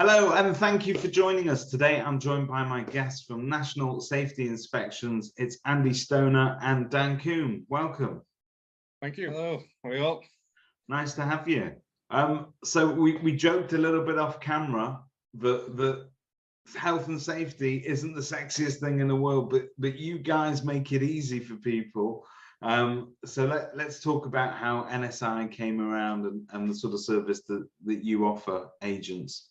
Hello, and thank you for joining us. Today, I'm joined by my guests from National Safety Inspections. It's Andy Stoner and Dan Coombe. Welcome. Thank you. Hello, how are you all? Nice to have you. So we joked a little bit off camera that health and safety isn't the sexiest thing in the world, but you guys make it easy for people. So let's talk about how NSI came around and the sort of service that you offer agents.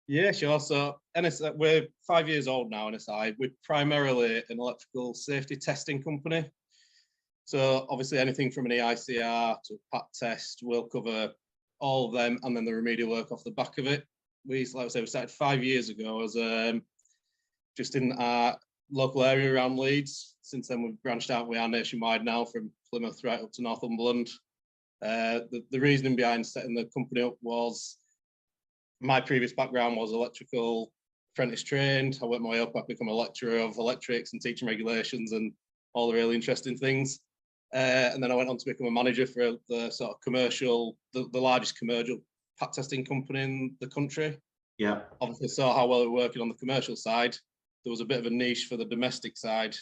Yeah, sure. So NSI, we're 5 years old now, NSI. We're primarily an electrical safety testing company. So obviously anything from an EICR to a PAT test, we'll cover all of them and then the remedial work off the back of it. Like I say, we started 5 years ago as just in our local area around Leeds. Since then, we've branched out. We are nationwide now, from Plymouth right up to Northumberland. The reasoning behind setting the company up was my previous background was electrical apprentice trained. I worked my way up, I've become a lecturer of electrics and teaching regulations and all the really interesting things. And then I went on to become a manager for the sort of commercial, the largest commercial PAT testing company in the country. Yeah. Obviously saw how well we were working on the commercial side. There was a bit of a niche for the domestic side.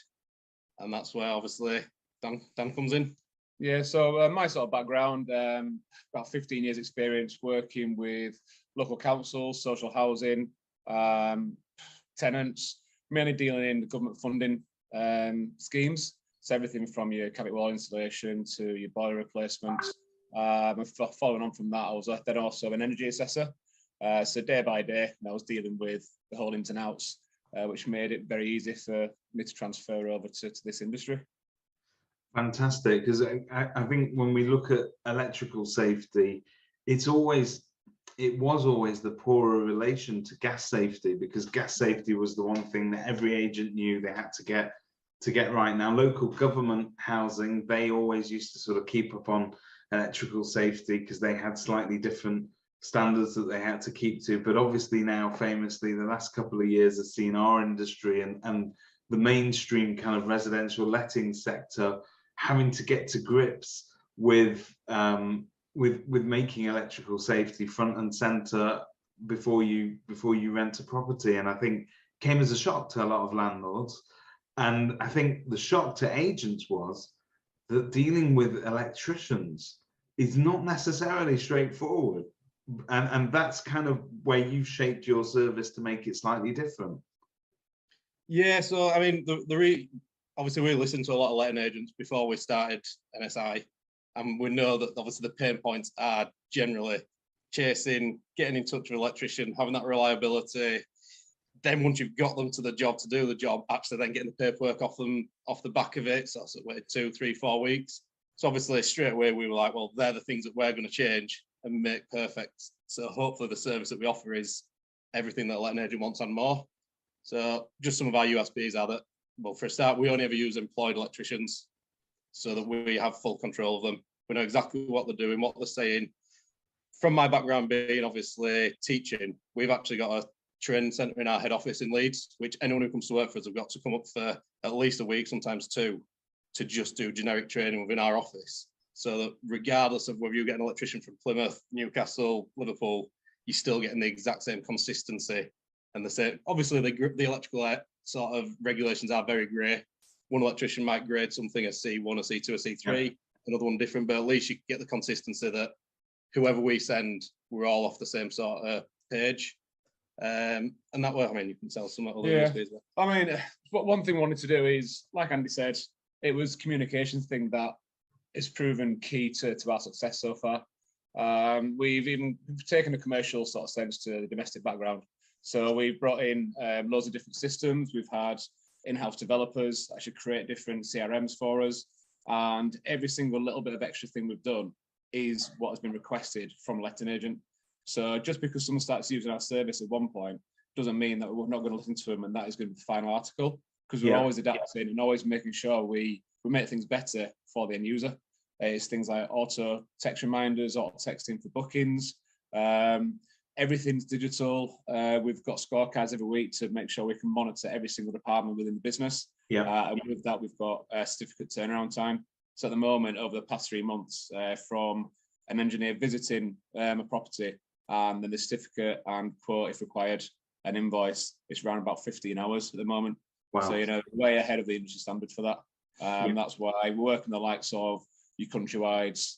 And that's where obviously Dan comes in. Yeah, so my sort of background, about 15 years experience working with local councils, social housing, tenants, mainly dealing in the government funding schemes. So everything from your cabin wall installation to your boiler replacements. And following on from that, I was then also an energy assessor. So day by day, I was dealing with the whole ins and outs, which made it very easy for me to transfer over to this industry. Fantastic, because I think when we look at electrical safety, it was always the poorer relation to gas safety, because gas safety was the one thing that every agent knew they had to get right. Now, local government housing, they always used to sort of keep up on electrical safety because they had slightly different standards that they had to keep to. But obviously now, famously, the last couple of years has seen our industry and the mainstream kind of residential letting sector having to get to grips with making electrical safety front and center before you rent a property. And I think came as a shock to a lot of landlords. And I think the shock to agents was that dealing with electricians is not necessarily straightforward. And that's kind of where you've shaped your service to make it slightly different. Yeah, so I mean, obviously we listened to a lot of letting agents before we started NSI, and we know that obviously the pain points are generally chasing, getting in touch with an electrician, having that reliability. Then once you've got them to the job to do the job, actually then getting the paperwork off them off the back of it. So that's waited 2, 3, 4 weeks. So obviously straight away we were like, well, they're the things that we're going to change and make perfect. So hopefully the service that we offer is everything that a letting agent wants and more. So just some of our USPs are that, well, for a start, we only ever use employed electricians so that we have full control of them. We know exactly what they're doing, what they're saying. From my background being obviously teaching, we've actually got a training centre in our head office in Leeds, which anyone who comes to work for us have got to come up for at least a week, sometimes 2, to just do generic training within our office. So that regardless of whether you get an electrician from Plymouth, Newcastle, Liverpool, you're still getting the exact same consistency and the same. Obviously, the electrical sort of regulations are very grey. One electrician might grade something a C1, a C2, a C3, yeah. Another one different, but at least you get the consistency that whoever we send, we're all off the same sort of page. And that way, I mean, you can tell some other USPs. I mean, one thing we wanted to do is, like Andy said, it was communications thing that is proven key to our success so far. We've taken a commercial sort of sense to the domestic background. So we brought in loads of different systems. We've had in-house developers that should create different CRMs for us. And every single little bit of extra thing we've done is what has been requested from a letting agent. So just because someone starts using our service at one point doesn't mean that we're not going to listen to them and that is going to be the final article, because we're always adapting and always making sure we make things better for the end user. It's things like auto text reminders, auto texting for bookings. Everything's digital. We've got scorecards every week to make sure we can monitor every single department within the business. And with that, we've got a certificate turnaround time. So at the moment, over the past 3 months, from an engineer visiting a property and then the certificate and quote, if required, an invoice, it's around about 15 hours at the moment. Wow. So, you know, way ahead of the industry standard for that. Yeah. That's why we work in the likes of your Countrywides,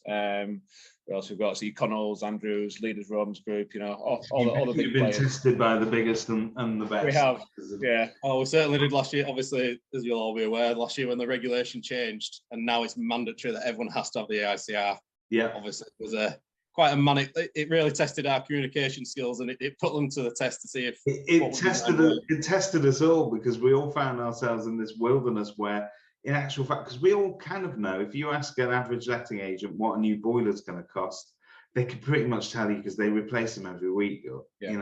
what else we've got? So your Connells, Andrews, Leaders Rome's Group, you know, all the big You've been players. tested by the biggest and the best. We have, yeah. Oh, we certainly did last year. Obviously, as you'll all be aware, last year when the regulation changed, and now it's mandatory that everyone has to have the AICR. Yeah. Obviously, it was quite a manic. It really tested our communication skills, and it put them to the test to see if it tested us all, because we all found ourselves in this wilderness where, in actual fact, because we all kind of know, if you ask an average letting agent what a new boiler is going to cost, they can pretty much tell you because they replace them every week. Yeah. You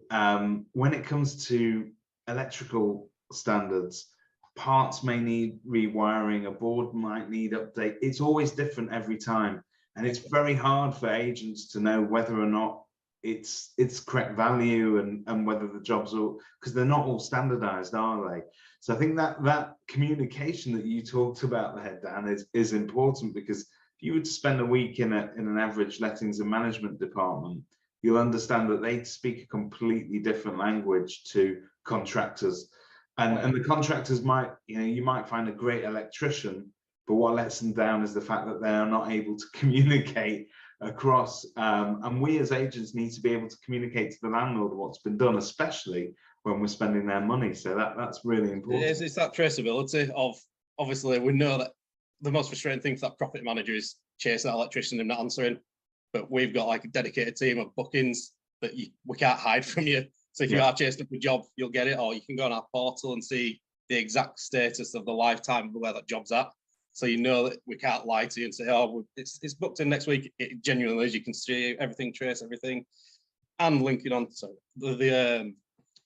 know, when it comes to electrical standards, parts may need rewiring, a board might need update. It's always different every time, and it's very hard for agents to know whether or not it's correct value and whether the jobs are, because they're not all standardized, are they? So I think that communication that you talked about there, Dan, is important, because if you were to spend a week in an average lettings and management department, you'll understand that they speak a completely different language to contractors. And the contractors might, you know, you might find a great electrician, but what lets them down is the fact that they are not able to communicate across. And we as agents need to be able to communicate to the landlord what's been done, especially when we're spending their money. So that's really important. It's that traceability of, obviously, we know that the most frustrating thing for that property manager is chasing that electrician and not answering. But we've got like a dedicated team of bookings that we can't hide from you. So if you are chasing up a job, you'll get it, or you can go on our portal and see the exact status of the lifetime of where that job's at. So you know that we can't lie to you and say, oh, it's booked in next week. It genuinely is. You can see everything, trace everything, and linking on to the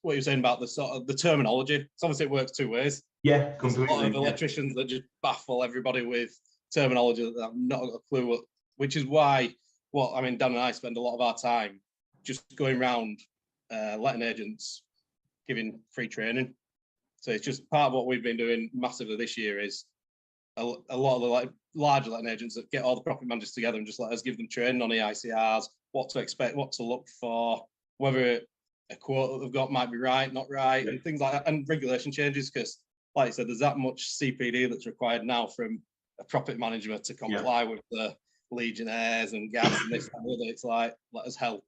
what you're saying about the sort of the terminology. So obviously it works two ways. Yeah, completely. There's a lot of electricians that just baffle everybody with terminology that have not got a clue what, which is why, I mean, Dan and I spend a lot of our time just going around letting agents giving free training. So it's just part of what we've been doing massively this year is a lot of the larger letting agents that get all the property managers together and just let us give them training on EICRs, what to expect, what to look for, whether a quote that they've got might be right, not right, and things like that, and regulation changes, because like I said, there's that much CPD that's required now from a property manager to comply with the Legionnaires and gas and this and the other. It's like, let us help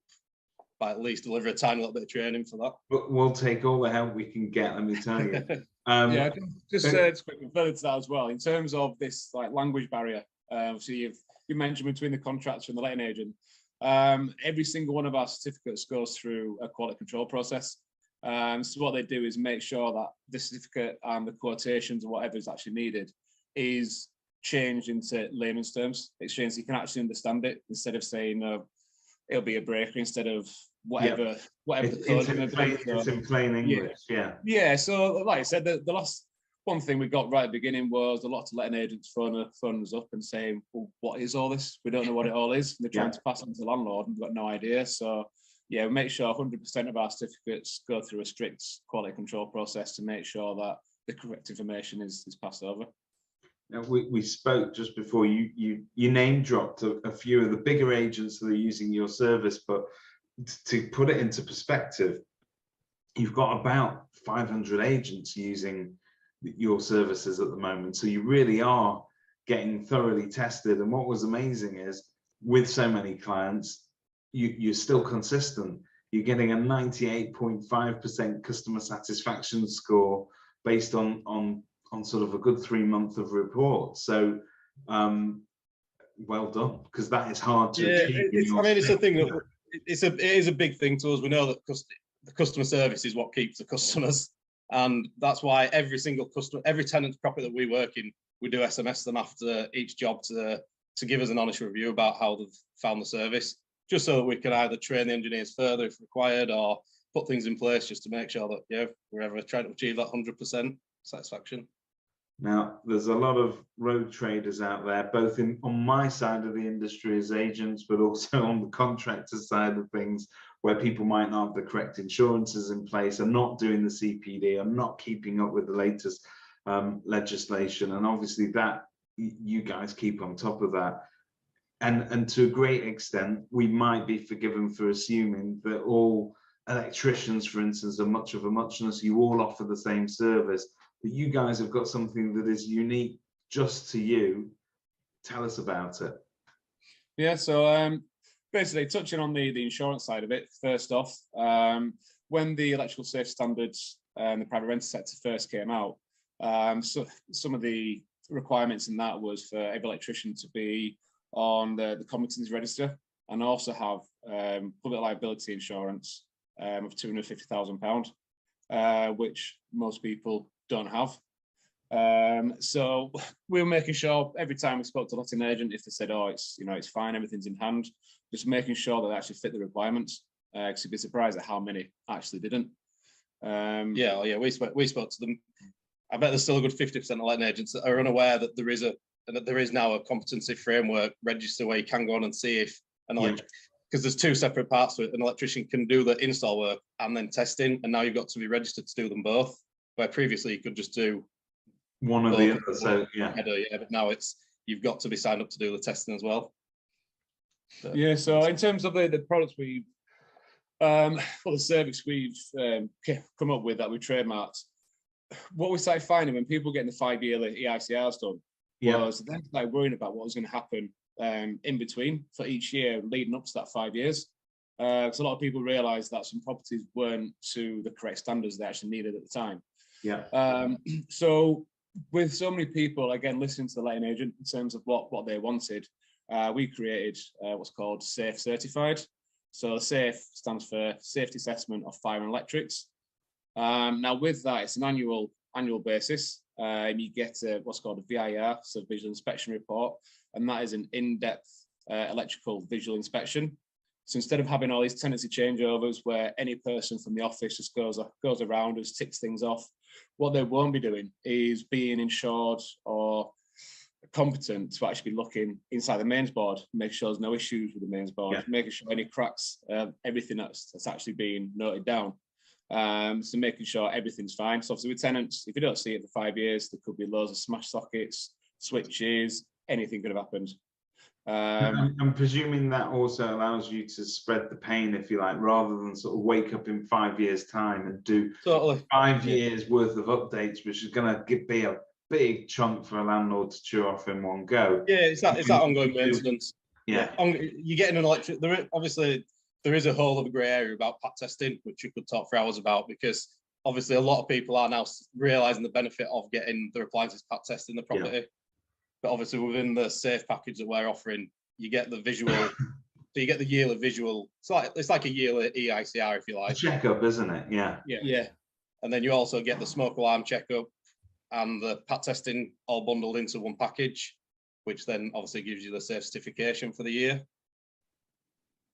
by at least deliver a tiny little bit of training for that. But we'll take all the help we can get, let me tell you. Yeah, I can just quickly further to that as well. In terms of this like language barrier, so you mentioned between the contractor and the letting agent, every single one of our certificates goes through a quality control process. So what they do is make sure that the certificate and the quotations or whatever is actually needed is changed into layman's terms. It's changed so you can actually understand it, instead of saying it'll be a breaker instead of whatever the code is going to be. It's in plain English, yeah. So like I said, the last one thing we got right at the beginning was a lot of letting agents phone us up and saying, well, what is all this? We don't know what it all is. And they're trying to pass it on to the landlord and we've got no idea. So yeah, we make sure 100% of our certificates go through a strict quality control process to make sure that the correct information is passed over. Now, we spoke just before you name dropped a few of the bigger agents that are using your service, but to put it into perspective, you've got about 500 agents using your services at the moment. So you really are getting thoroughly tested. And what was amazing is, with so many clients, you're still consistent. You're getting a 98.5% customer satisfaction score based on sort of a good 3 months of reports. So well done, because that is hard to achieve. It's a thing that it is a big thing to us. We know that the customer service is what keeps the customers, and that's why every single customer, every tenant's property that we work in, we do SMS them after each job to give us an honest review about how they've found the service, just so that we can either train the engineers further if required, or put things in place just to make sure that we're ever trying to achieve that 100% satisfaction. Now, there's a lot of road traders out there, both on my side of the industry as agents, but also on the contractor side of things, where people might not have the correct insurances in place, are not doing the CPD, are not keeping up with the latest legislation. And obviously that you guys keep on top of that. and to a great extent, we might be forgiven for assuming that all electricians, for instance, are much of a muchness. You all offer the same service, but you guys have got something that is unique just to you. Tell us about it. Yeah, so basically touching on the insurance side of it, first off, when the electrical safety standards and the private rental sector first came out, so some of the requirements in that was for every electrician to be on the competency register and also have public liability insurance of £250,000, which most people don't have. So we were making sure every time we spoke to a letting agent, if they said, "Oh, it's fine, everything's in hand," just making sure that they actually fit the requirements. Because you'd be surprised at how many actually didn't. Yeah, we spoke to them. I bet there's still a good 50% of letting agents that are unaware that there is now a competency framework register where you can go on and see if because there's two separate parts to it. An electrician can do the install work and then testing, and now you've got to be registered to do them both. Where previously you could just do one or the other. So yeah, but now you've got to be signed up to do the testing as well. Yeah. So in terms of the products we, for the service we've come up with that we trademarked, what we started finding when people getting the 5-yearly EICRs done was then started worrying about what was going to happen in between for each year leading up to that 5 years. Because a lot of people realised that some properties weren't to the correct standards they actually needed at the time. Yeah. So with so many people, again, listening to the letting agent in terms of what they wanted, we created what's called SAFE Certified. So SAFE stands for Safety Assessment of Fire and Electrics. Now with that, it's an annual basis. You get what's called a VIR, so Visual Inspection Report, and that is an in-depth electrical visual inspection. So instead of having all these tenancy changeovers where any person from the office just goes around and ticks things off, what they won't be doing is being insured or competent to actually be looking inside the mains board, make sure there's no issues with the mains board, making sure any cracks, everything that's actually being noted down. So making sure everything's fine. So obviously with tenants, if you don't see it for 5 years, there could be loads of smashed sockets, switches, anything could have happened. I'm presuming that also allows you to spread the pain, if you like, rather than sort of wake up in 5 years' time and do 5 years worth of updates, which is going to be a big chunk for a landlord to chew off in one go. Yeah, it's that ongoing maintenance. You're getting an electric. There is a whole other grey area about pat testing, which you could talk for hours about, because obviously a lot of people are now realising the benefit of getting the appliances pat tested in the property. Yeah. But obviously within the safe package that we're offering, you get the visual, so you get the yearly visual. It's like a yearly EICR, if you like. A checkup, isn't it? Yeah. Yeah. And then you also get the smoke alarm checkup and the pat testing all bundled into one package, which then obviously gives you the safe certification for the year.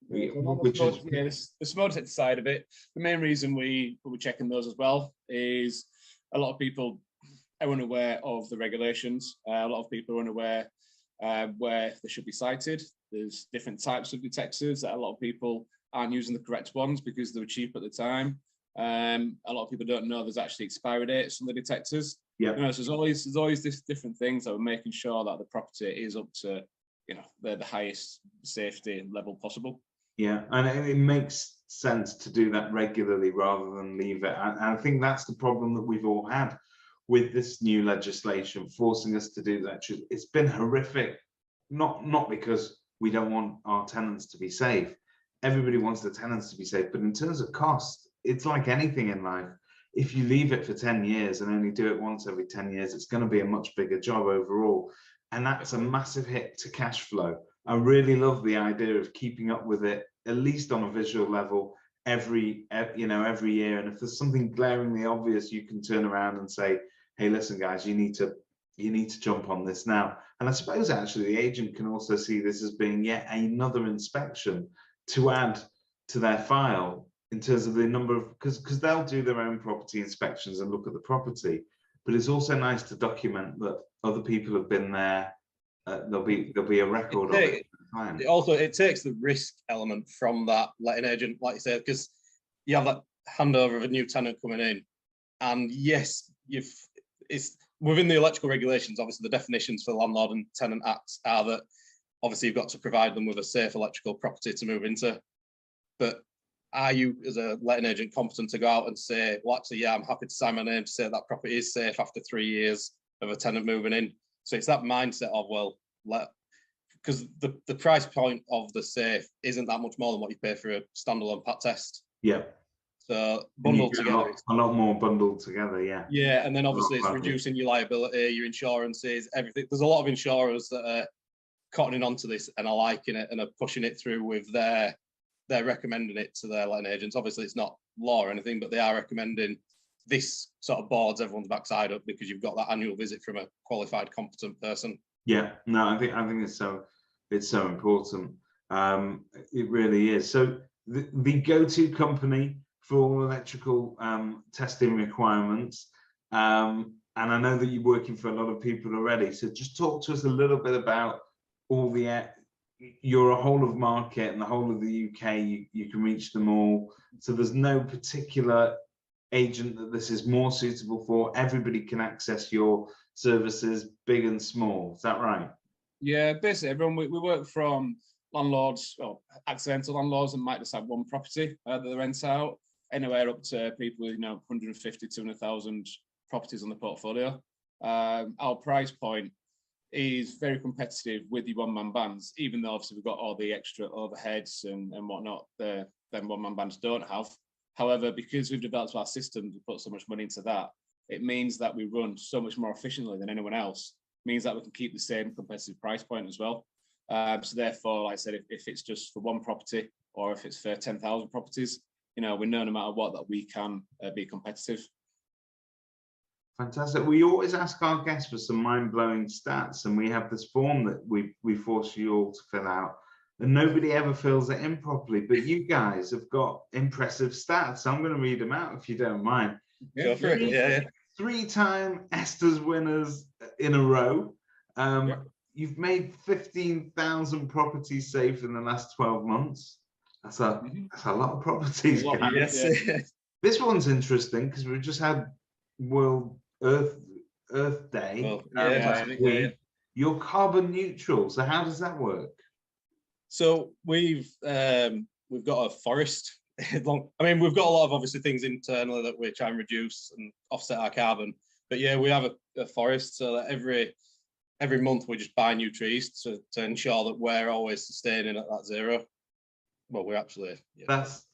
The smoke detector side of it, the main reason we're checking those as well is a lot of people are unaware of the regulations. A lot of people are unaware where they should be cited. There's different types of detectors that a lot of people aren't using the correct ones because they were cheap at the time. A lot of people don't know there's actually expiry dates on the detectors. So there's always this different things that we're making sure that the property is up to the highest safety level possible. Yeah, and it makes sense to do that regularly rather than leave it. And I think that's the problem that we've all had with this new legislation forcing us to do that. It's been horrific, not because we don't want our tenants to be safe. Everybody wants the tenants to be safe, but in terms of cost, it's like anything in life. If you leave it for 10 years and only do it once every 10 years, it's going to be a much bigger job overall. And that's a massive hit to cash flow. I really love the idea of keeping up with it, at least on a visual level, every year. And if there's something glaringly obvious, you can turn around and say, hey, listen, guys, you need to jump on this now. And I suppose actually the agent can also see this as being yet another inspection to add to their file in terms of the number of, because they'll do their own property inspections and look at the property, but it's also nice to document that other people have been there. There'll be a record of it. It takes the risk element from that letting agent, like you said, because you have that handover of a new tenant coming in, and yes, it's within the electrical regulations. Obviously, the definitions for the Landlord and Tenant Act are that obviously you've got to provide them with a safe electrical property to move into. But are you, as a letting agent, competent to go out and say, well, actually, yeah, I'm happy to sign my name to say that property is safe after 3 years of a tenant moving in? So it's that mindset of, well, because the price point of the safe isn't that much more than what you pay for a standalone pat test. Yeah. So bundled together. A lot more bundled together, yeah. Yeah, and then obviously it's reducing your liability, your insurances, everything. There's a lot of insurers that are cottoning onto this and are liking it and are pushing it through with they're recommending it to their letting agents. Obviously, it's not law or anything, but they are recommending this sort of boards everyone's backside up because you've got that annual visit from a qualified, competent person. Yeah, no, I think it's so important. It really is. So the go-to company for all electrical testing requirements, and I know that you're working for a lot of people already. So just talk to us a little bit about all the. You're a whole of market and the whole of the UK. You can reach them all. So there's no particular agent that this is more suitable for. Everybody can access your services, big and small. Is that right? Yeah, basically everyone. We work from landlords, or accidental landlords, that might just have one property that they rent out, anywhere up to people with 150, 200,000 properties on the portfolio. Our price point is very competitive with the one-man bands, even though obviously we've got all the extra overheads and whatnot that them one-man bands don't have. However, because we've developed our systems, we put so much money into that, it means that we run so much more efficiently than anyone else. It means that we can keep the same competitive price point as well. So therefore, like I said, if it's just for one property or if it's for 10,000 properties, we know no matter what that we can be competitive. Fantastic. We always ask our guests for some mind-blowing stats, and we have this form that we force you all to fill out, and nobody ever fills it in properly. But you guys have got impressive stats. So I'm going to read them out if you don't mind. Go for it. Yeah. 3-time Esther's winners in a row. You've made 15,000 properties safe in the last 12 months. That's a lot of properties. Yes. This one's interesting because we've just had World Earth Day. You're carbon neutral. So how does that work? So we've got a forest. We've got a lot of obviously things internally that we try and reduce and offset our carbon. But yeah, we have a forest, so that every month we just buy new trees to ensure that we're always sustaining at that zero. Well, we're actually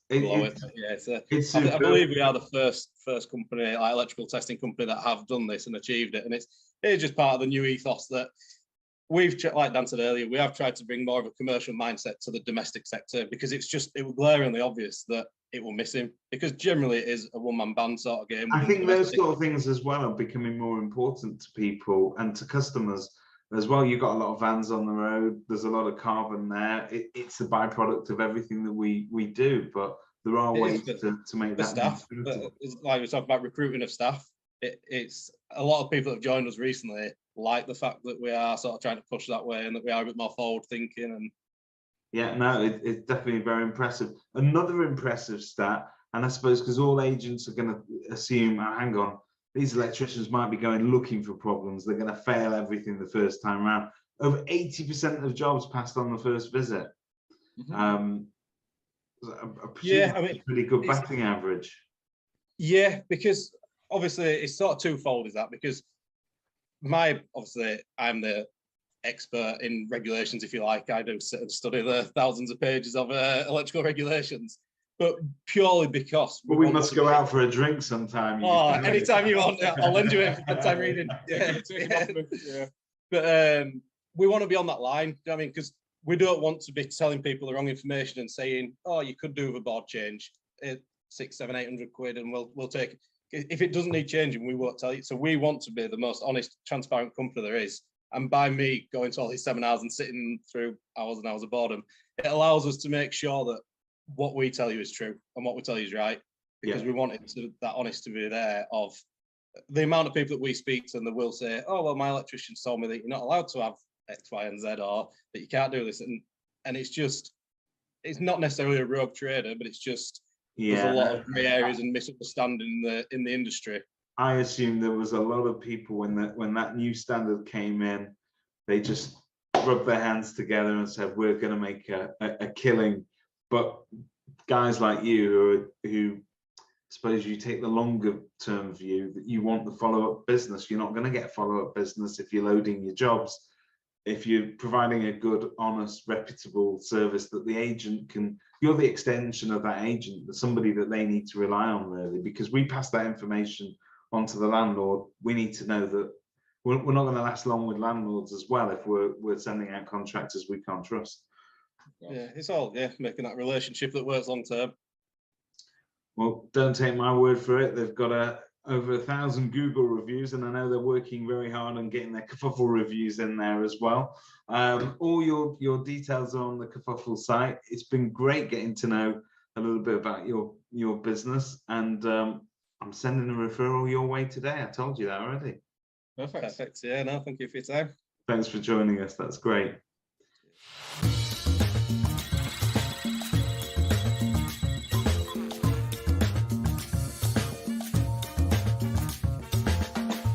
below it. Yeah, I believe we are the first company, like electrical testing company, that have done this and achieved it. And it's just part of the new ethos that we've, like Dan said earlier, we have tried to bring more of a commercial mindset to the domestic sector, because it was glaringly obvious that it will miss him, because generally it is a one-man band sort of game. I think those sort of things as well are becoming more important to people and to customers as well. You've got a lot of vans on the road. There's a lot of carbon there. It's a byproduct of everything that we do, but there are ways to make that staff. Like we talk about recruiting of staff, it's a lot of people that have joined us recently like the fact that we are sort of trying to push that way and that we are a bit more forward thinking. And yeah, no, it's definitely very impressive. Another impressive stat, and I suppose because all agents are going to assume, oh, hang on, these electricians might be going looking for problems. They're going to fail everything the first time around. Over 80% of jobs passed on the first visit. Pretty good batting average. Yeah, because obviously it's sort of twofold, is that because I'm the expert in regulations, if you like. I do sit and study the thousands of pages of electrical regulations, but purely because we must go out for a drink sometime. Anytime you want, I'll lend you it for bedtime reading. But we want to be on that line. I mean, because we don't want to be telling people the wrong information and saying, "Oh, you could do with a board change, 600, 700, 800 quid, and we'll take it." If it doesn't need changing, we won't tell you. So we want to be the most honest, transparent company there is. And by me going to all these seminars and sitting through hours and hours of boredom, it allows us to make sure that what we tell you is true and what we tell you is right. Because we want that honesty to be there. Of the amount of people that we speak to, and they will say, "Oh, well, my electrician told me that you're not allowed to have X, Y, and Z, or that you can't do this." And it's not necessarily a rogue trader, but it's just there's a lot of grey areas and misunderstanding in the industry. I assume there was a lot of people when that new standard came in, they just rubbed their hands together and said, we're going to make a killing. But guys like you who suppose you take the longer term view, that you want the follow-up business. You're not going to get follow-up business if you're loading your jobs. If you're providing a good, honest, reputable service that the agent can, you're the extension of that agent, the somebody that they need to rely on, really, because we pass that information on to the landlord. We need to know that we're not going to last long with landlords as well if we're sending out contractors we can't trust. Yeah, it's all making that relationship that works long term. Well, don't take my word for it. They've got over 1,000 Google reviews, and I know they're working very hard on getting their kerfuffle reviews in there as well. All your details are on the kerfuffle site. It's been great getting to know a little bit about your business, and I'm sending a referral your way today. I told you that already. Perfect. Yeah, no, thank you for your time. Thanks for joining us. That's great.